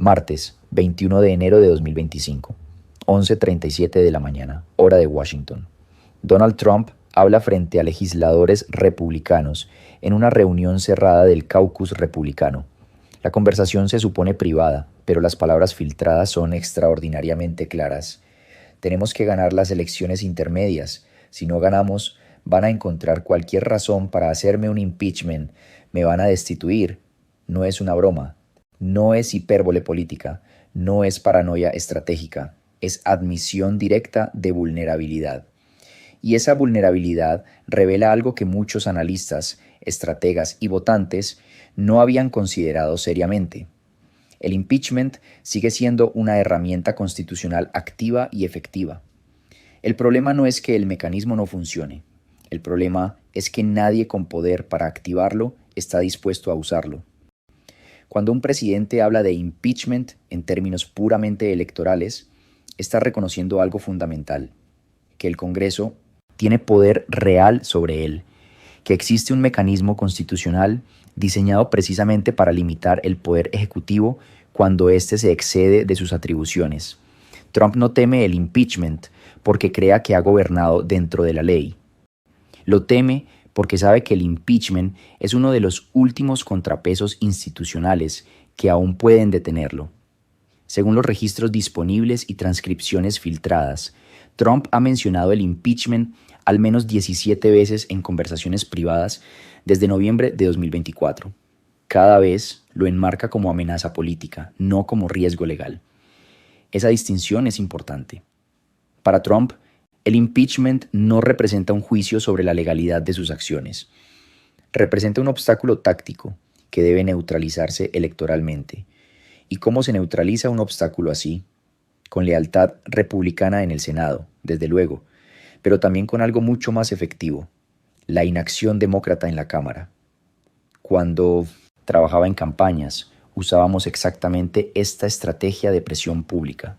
Martes, 21 de enero de 2025, 11:37 de la mañana, hora de Washington. Donald Trump habla frente a legisladores republicanos en una reunión cerrada del caucus republicano. La conversación se supone privada, pero las palabras filtradas son extraordinariamente claras. Tenemos que ganar las elecciones intermedias. Si no ganamos, van a encontrar cualquier razón para hacerme un impeachment. Me van a destituir. No es una broma. No es hipérbole política. No es paranoia estratégica. Es admisión directa de vulnerabilidad. Y esa vulnerabilidad revela algo que muchos analistas, estrategas y votantes no habían considerado seriamente. El impeachment sigue siendo una herramienta constitucional activa y efectiva. El problema no es que el mecanismo no funcione. El problema es que nadie con poder para activarlo está dispuesto a usarlo. Cuando un presidente habla de impeachment en términos puramente electorales, está reconociendo algo fundamental: que el Congreso tiene poder real sobre él, que existe un mecanismo constitucional diseñado precisamente para limitar el poder ejecutivo cuando éste se excede de sus atribuciones. Trump no teme el impeachment porque crea que ha gobernado dentro de la ley. Lo teme porque sabe que el impeachment es uno de los últimos contrapesos institucionales que aún pueden detenerlo. Según los registros disponibles y transcripciones filtradas, Trump ha mencionado el impeachment al menos 17 veces en conversaciones privadas desde noviembre de 2024. Cada vez lo enmarca como amenaza política, no como riesgo legal. Esa distinción es importante. Para Trump, el impeachment no representa un juicio sobre la legalidad de sus acciones. Representa un obstáculo táctico que debe neutralizarse electoralmente. ¿Y cómo se neutraliza un obstáculo así? Con lealtad republicana en el Senado, desde luego, pero también con algo mucho más efectivo: la inacción demócrata en la Cámara. Cuando trabajaba en campañas, usábamos exactamente esta estrategia de presión pública.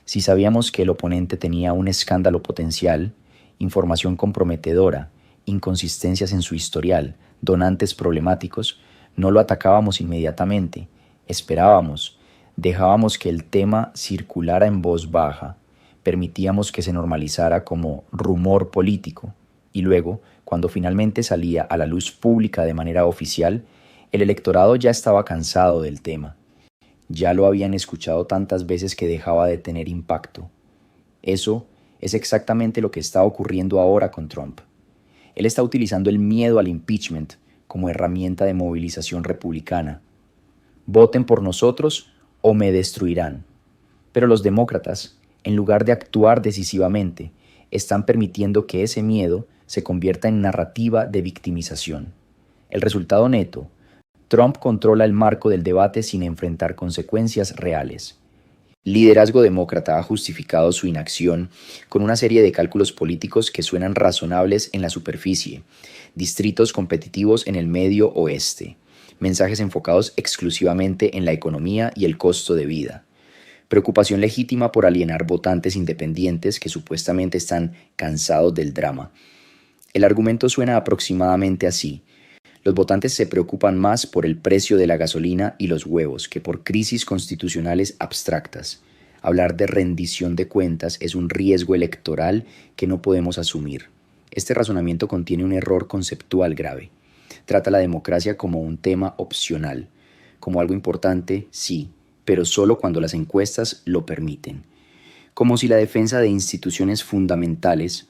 Si sabíamos que el oponente tenía un escándalo potencial, información comprometedora, inconsistencias en su historial, donantes problemáticos, no lo atacábamos inmediatamente, esperábamos, dejábamos que el tema circulara en voz baja, permitíamos que se normalizara como rumor político y luego, cuando finalmente salía a la luz pública de manera oficial, el electorado ya estaba cansado del tema. Ya lo habían escuchado tantas veces que dejaba de tener impacto. Eso es exactamente lo que está ocurriendo ahora con Trump. Él está utilizando el miedo al impeachment como herramienta de movilización republicana. Voten por nosotros o me destruirán. Pero los demócratas, en lugar de actuar decisivamente, están permitiendo que ese miedo se convierta en narrativa de victimización. El resultado neto: Trump controla el marco del debate sin enfrentar consecuencias reales. El liderazgo demócrata ha justificado su inacción con una serie de cálculos políticos que suenan razonables en la superficie: distritos competitivos en el medio oeste, mensajes enfocados exclusivamente en la economía y el costo de vida, preocupación legítima por alienar votantes independientes que supuestamente están cansados del drama. El argumento suena aproximadamente así: los votantes se preocupan más por el precio de la gasolina y los huevos que por crisis constitucionales abstractas. Hablar de rendición de cuentas es un riesgo electoral que no podemos asumir. Este razonamiento contiene un error conceptual grave. Trata la democracia como un tema opcional, como algo importante, sí, pero solo cuando las encuestas lo permiten. Como si la defensa de instituciones fundamentales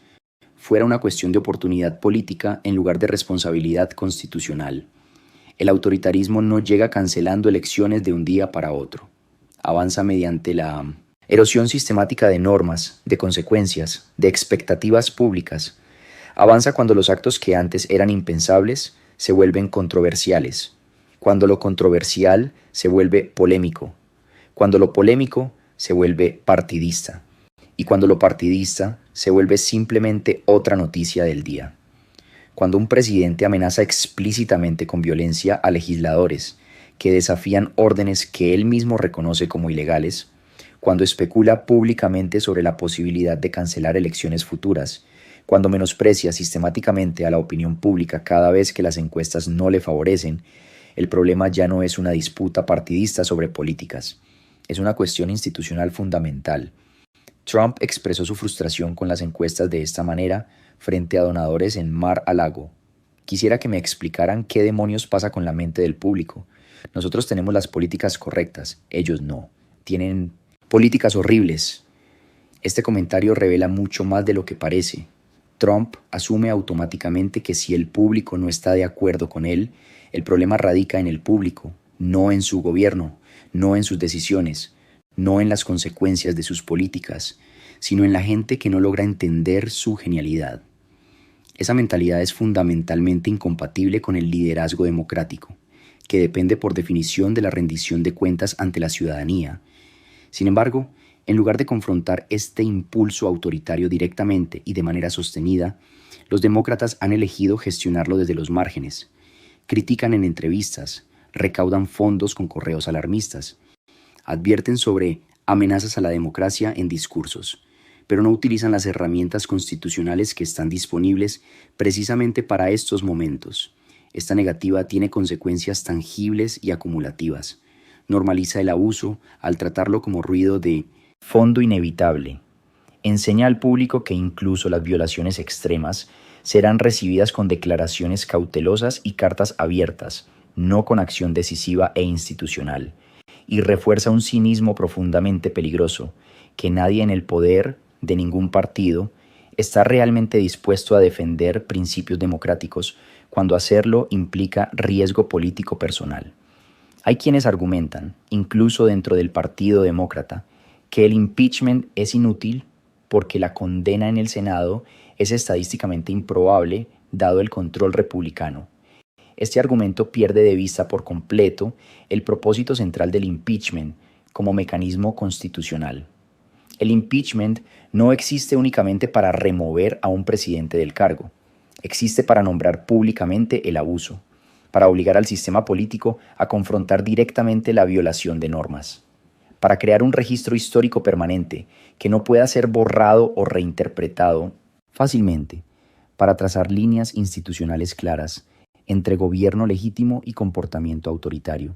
fuera una cuestión de oportunidad política en lugar de responsabilidad constitucional. El autoritarismo no llega cancelando elecciones de un día para otro. Avanza mediante la erosión sistemática de normas, de consecuencias, de expectativas públicas. Avanza cuando los actos que antes eran impensables se vuelven controversiales, cuando lo controversial se vuelve polémico, cuando lo polémico se vuelve partidista, y cuando lo partidista se vuelve simplemente otra noticia del día. Cuando un presidente amenaza explícitamente con violencia a legisladores que desafían órdenes que él mismo reconoce como ilegales, cuando especula públicamente sobre la posibilidad de cancelar elecciones futuras, cuando menosprecia sistemáticamente a la opinión pública cada vez que las encuestas no le favorecen, El problema ya no es una disputa partidista sobre políticas, es una cuestión institucional fundamental. Trump expresó su frustración con las encuestas de esta manera frente a donadores en Mar-a-Lago. Quisiera que me explicaran qué demonios pasa con la mente del público. Nosotros tenemos las políticas correctas, ellos no. Tienen políticas horribles. Este comentario revela mucho más de lo que parece. Trump asume automáticamente que si el público no está de acuerdo con él, el problema radica en el público, no en su gobierno, no en sus decisiones, no en las consecuencias de sus políticas, sino en la gente que no logra entender su genialidad. Esa mentalidad es fundamentalmente incompatible con el liderazgo democrático, que depende por definición de la rendición de cuentas ante la ciudadanía. Sin embargo, en lugar de confrontar este impulso autoritario directamente y de manera sostenida, los demócratas han elegido gestionarlo desde los márgenes. Critican en entrevistas, recaudan fondos con correos alarmistas, advierten sobre amenazas a la democracia en discursos, pero no utilizan las herramientas constitucionales que están disponibles precisamente para estos momentos. Esta negativa tiene consecuencias tangibles y acumulativas. Normaliza el abuso al tratarlo como ruido de fondo inevitable. Enseña al público que incluso las violaciones extremas serán recibidas con declaraciones cautelosas y cartas abiertas, no con acción decisiva e institucional. Y refuerza un cinismo profundamente peligroso, que nadie en el poder de ningún partido está realmente dispuesto a defender principios democráticos cuando hacerlo implica riesgo político personal. Hay quienes argumentan, incluso dentro del Partido Demócrata, que el impeachment es inútil porque la condena en el Senado es estadísticamente improbable dado el control republicano. Este argumento pierde de vista por completo el propósito central del impeachment como mecanismo constitucional. El impeachment no existe únicamente para remover a un presidente del cargo, existe para nombrar públicamente el abuso, para obligar al sistema político a confrontar directamente la violación de normas, para crear un registro histórico permanente que no pueda ser borrado o reinterpretado fácilmente, para trazar líneas institucionales claras entre gobierno legítimo y comportamiento autoritario.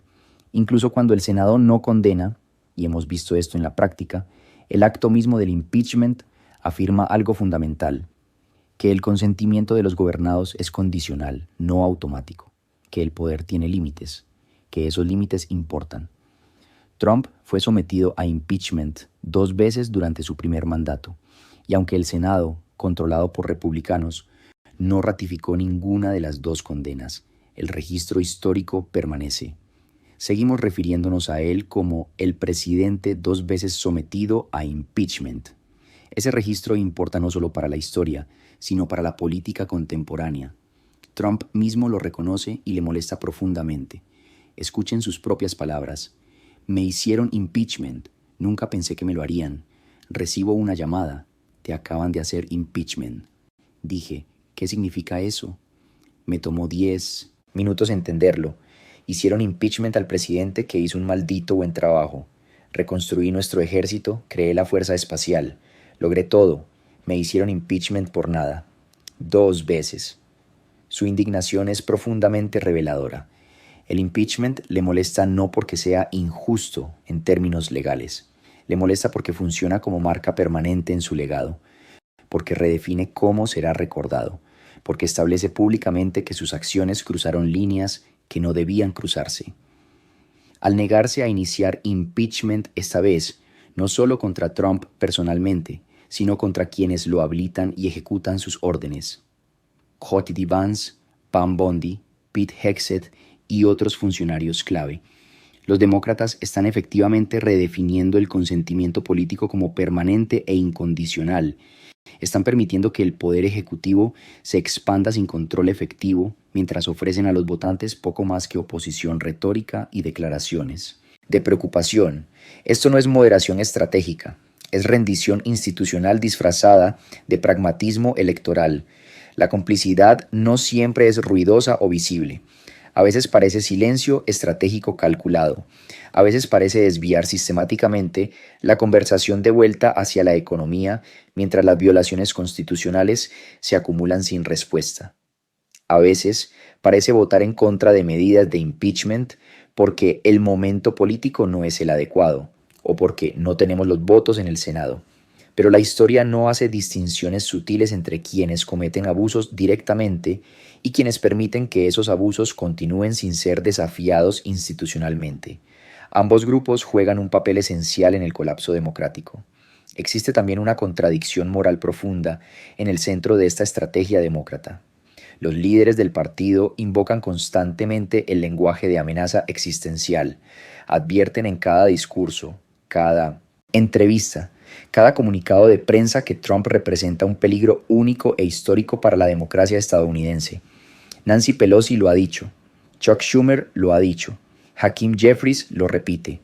Incluso cuando el Senado no condena, y hemos visto esto en la práctica, el acto mismo del impeachment afirma algo fundamental, que el consentimiento de los gobernados es condicional, no automático, que el poder tiene límites, que esos límites importan. Trump fue sometido a impeachment 2 veces durante su primer mandato, y aunque el Senado, controlado por republicanos, no ratificó ninguna de las 2 condenas, el registro histórico permanece. Seguimos refiriéndonos a él como el presidente 2 veces sometido a impeachment. Ese registro importa no solo para la historia, sino para la política contemporánea. Trump mismo lo reconoce y le molesta profundamente. Escuchen sus propias palabras. Me hicieron impeachment. Nunca pensé que me lo harían. Recibo una llamada. Te acaban de hacer impeachment. Dije, ¿qué significa eso? Me tomó 10 minutos entenderlo. Hicieron impeachment al presidente que hizo un maldito buen trabajo. Reconstruí nuestro ejército, creé la fuerza espacial. Logré todo. Me hicieron impeachment por nada. 2 veces. Su indignación es profundamente reveladora. El impeachment le molesta no porque sea injusto en términos legales. Le molesta porque funciona como marca permanente en su legado, porque redefine cómo será recordado, porque establece públicamente que sus acciones cruzaron líneas que no debían cruzarse. Al negarse a iniciar impeachment esta vez, no solo contra Trump personalmente, sino contra quienes lo habilitan y ejecutan sus órdenes. J.D. Vance, Pam Bondi, Pete Hegseth y otros funcionarios clave. Los demócratas están efectivamente redefiniendo el consentimiento político como permanente e incondicional. Están permitiendo que el poder ejecutivo se expanda sin control efectivo, mientras ofrecen a los votantes poco más que oposición retórica y declaraciones de preocupación. Esto no es moderación estratégica, es rendición institucional disfrazada de pragmatismo electoral. La complicidad no siempre es ruidosa o visible. A veces parece silencio estratégico calculado. A veces parece desviar sistemáticamente la conversación de vuelta hacia la economía mientras las violaciones constitucionales se acumulan sin respuesta. A veces parece votar en contra de medidas de impeachment porque el momento político no es el adecuado o porque no tenemos los votos en el Senado. Pero la historia no hace distinciones sutiles entre quienes cometen abusos directamente y quienes permiten que esos abusos continúen sin ser desafiados institucionalmente. Ambos grupos juegan un papel esencial en el colapso democrático. Existe también una contradicción moral profunda en el centro de esta estrategia demócrata. Los líderes del partido invocan constantemente el lenguaje de amenaza existencial, advierten en cada discurso, cada entrevista, cada comunicado de prensa que Trump representa un peligro único e histórico para la democracia estadounidense. Nancy Pelosi lo ha dicho, Chuck Schumer lo ha dicho, Hakeem Jeffries lo repite.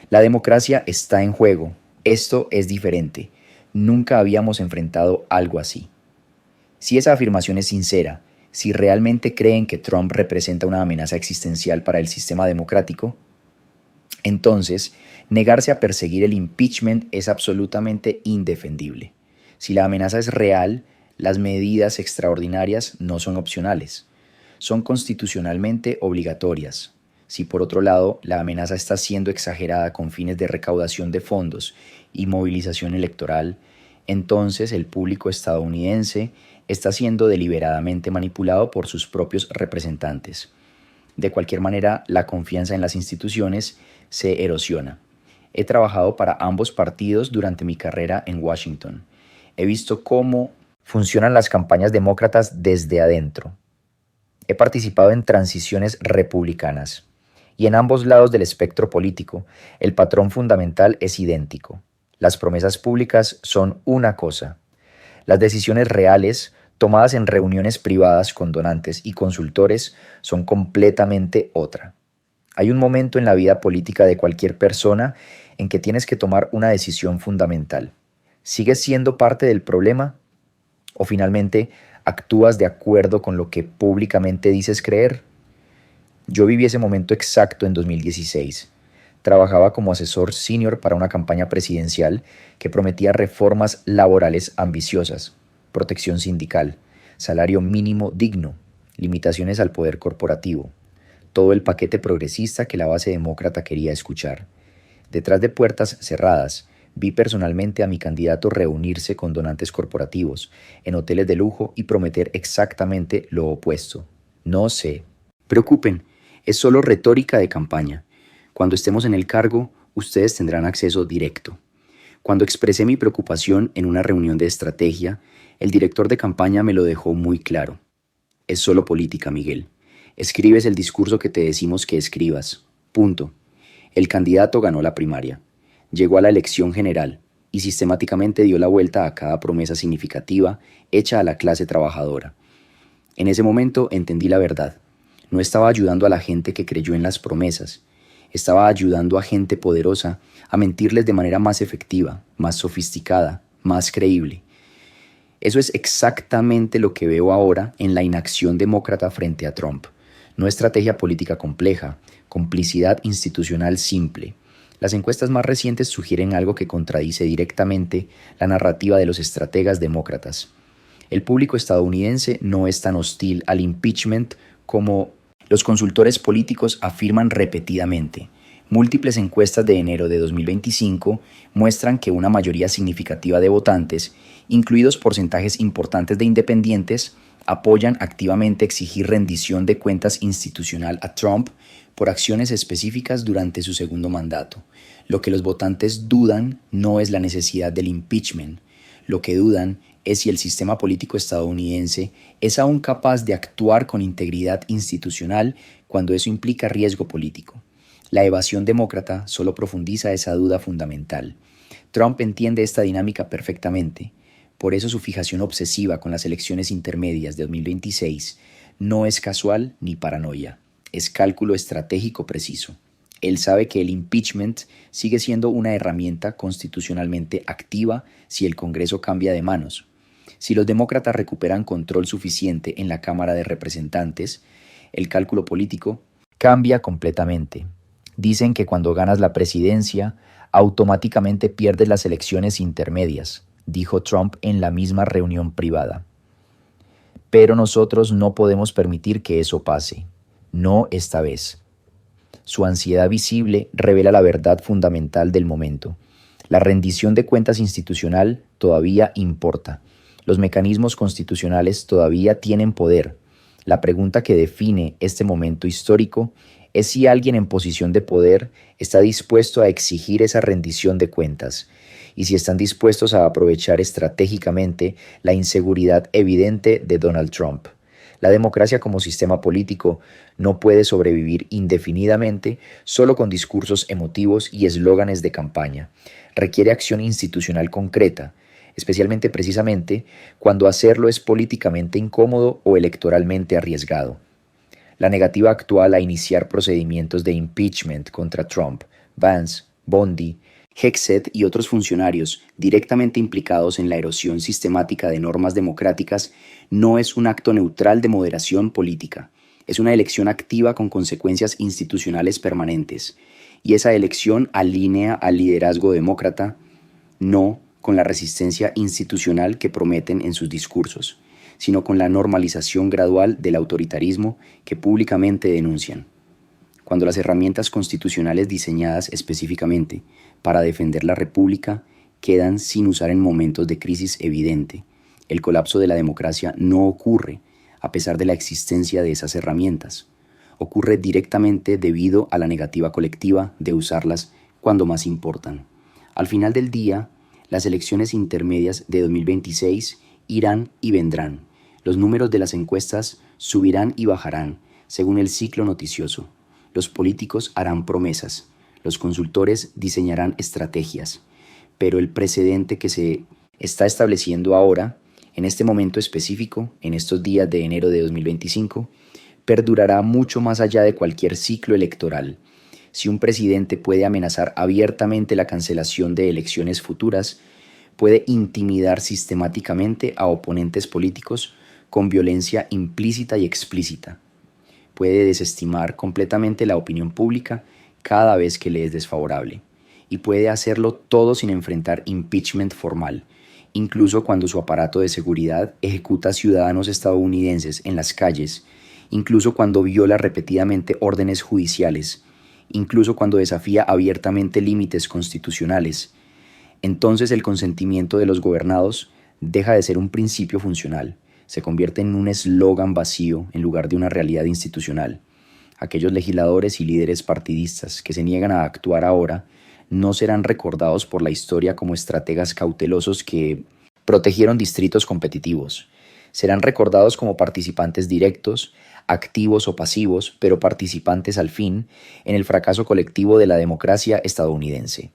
La democracia está en juego. Esto es diferente. Nunca habíamos enfrentado algo así. Si esa afirmación es sincera, si realmente creen que Trump representa una amenaza existencial para el sistema democrático, entonces negarse a perseguir el impeachment es absolutamente indefendible. Si la amenaza es real, las medidas extraordinarias no son opcionales, son constitucionalmente obligatorias. Si por otro lado la amenaza está siendo exagerada con fines de recaudación de fondos y movilización electoral, entonces el público estadounidense está siendo deliberadamente manipulado por sus propios representantes. De cualquier manera, la confianza en las instituciones se erosiona. He trabajado para ambos partidos durante mi carrera en Washington. He visto cómo funcionan las campañas demócratas desde adentro. He participado en transiciones republicanas. Y en ambos lados del espectro político, el patrón fundamental es idéntico. Las promesas públicas son una cosa. Las decisiones reales, tomadas en reuniones privadas con donantes y consultores, son completamente otra. Hay un momento en la vida política de cualquier persona en que tienes que tomar una decisión fundamental. ¿Sigues siendo parte del problema? ¿O finalmente actúas de acuerdo con lo que públicamente dices creer? Yo viví ese momento exacto en 2016. Trabajaba como asesor senior para una campaña presidencial que prometía reformas laborales ambiciosas, protección sindical, salario mínimo digno, limitaciones al poder corporativo, todo el paquete progresista que la base demócrata quería escuchar. Detrás de puertas cerradas, vi personalmente a mi candidato reunirse con donantes corporativos, en hoteles de lujo y prometer exactamente lo opuesto. No se preocupen, es solo retórica de campaña. Cuando estemos en el cargo, ustedes tendrán acceso directo. Cuando expresé mi preocupación en una reunión de estrategia, el director de campaña me lo dejó muy claro. Es solo política, Miguel. Escribes el discurso que te decimos que escribas. Punto. El candidato ganó la primaria. Llegó a la elección general y sistemáticamente dio la vuelta a cada promesa significativa hecha a la clase trabajadora. En ese momento entendí la verdad. No estaba ayudando a la gente que creyó en las promesas. Estaba ayudando a gente poderosa a mentirles de manera más efectiva, más sofisticada, más creíble. Eso es exactamente lo que veo ahora en la inacción demócrata frente a Trump. No estrategia política compleja, complicidad institucional simple. Las encuestas más recientes sugieren algo que contradice directamente la narrativa de los estrategas demócratas. El público estadounidense no es tan hostil al impeachment como los consultores políticos afirman repetidamente. Múltiples encuestas de enero de 2025 muestran que una mayoría significativa de votantes, incluidos porcentajes importantes de independientes, apoyan activamente exigir rendición de cuentas institucional a Trump por acciones específicas durante su segundo mandato. Lo que los votantes dudan no es la necesidad del impeachment. Lo que dudan es si el sistema político estadounidense es aún capaz de actuar con integridad institucional cuando eso implica riesgo político. La evasión demócrata solo profundiza esa duda fundamental. Trump entiende esta dinámica perfectamente. Por eso su fijación obsesiva con las elecciones intermedias de 2026 no es casual ni paranoia. Es cálculo estratégico preciso. Él sabe que el impeachment sigue siendo una herramienta constitucionalmente activa si el Congreso cambia de manos. Si los demócratas recuperan control suficiente en la Cámara de Representantes, el cálculo político cambia completamente. Dicen que cuando ganas la presidencia, automáticamente pierdes las elecciones intermedias, dijo Trump en la misma reunión privada. Pero nosotros no podemos permitir que eso pase. No esta vez. Su ansiedad visible revela la verdad fundamental del momento. La rendición de cuentas institucional todavía importa. Los mecanismos constitucionales todavía tienen poder. La pregunta que define este momento histórico es si alguien en posición de poder está dispuesto a exigir esa rendición de cuentas y si están dispuestos a aprovechar estratégicamente la inseguridad evidente de Donald Trump. La democracia como sistema político no puede sobrevivir indefinidamente solo con discursos emotivos y eslóganes de campaña. Requiere acción institucional concreta, especialmente precisamente cuando hacerlo es políticamente incómodo o electoralmente arriesgado. La negativa actual a iniciar procedimientos de impeachment contra Trump, Vance, Bondi, Hegseth y otros funcionarios directamente implicados en la erosión sistemática de normas democráticas no es un acto neutral de moderación política, es una elección activa con consecuencias institucionales permanentes, y esa elección alinea al liderazgo demócrata, no con la resistencia institucional que prometen en sus discursos, sino con la normalización gradual del autoritarismo que públicamente denuncian. Cuando las herramientas constitucionales diseñadas específicamente para defender la República quedan sin usar en momentos de crisis evidente, el colapso de la democracia no ocurre a pesar de la existencia de esas herramientas. Ocurre directamente debido a la negativa colectiva de usarlas cuando más importan. Al final del día, las elecciones intermedias de 2026 irán y vendrán. Los números de las encuestas subirán y bajarán según el ciclo noticioso. Los políticos harán promesas, los consultores diseñarán estrategias, pero el precedente que se está estableciendo ahora, en este momento específico, en estos días de enero de 2025, perdurará mucho más allá de cualquier ciclo electoral. Si un presidente puede amenazar abiertamente la cancelación de elecciones futuras, puede intimidar sistemáticamente a oponentes políticos con violencia implícita y explícita. Puede desestimar completamente la opinión pública cada vez que le es desfavorable, y puede hacerlo todo sin enfrentar impeachment formal, incluso cuando su aparato de seguridad ejecuta a ciudadanos estadounidenses en las calles, incluso cuando viola repetidamente órdenes judiciales, incluso cuando desafía abiertamente límites constitucionales. Entonces el consentimiento de los gobernados deja de ser un principio funcional, se convierte en un eslogan vacío en lugar de una realidad institucional. Aquellos legisladores y líderes partidistas que se niegan a actuar ahora no serán recordados por la historia como estrategas cautelosos que protegieron distritos competitivos. Serán recordados como participantes directos, activos o pasivos, pero participantes al fin, en el fracaso colectivo de la democracia estadounidense.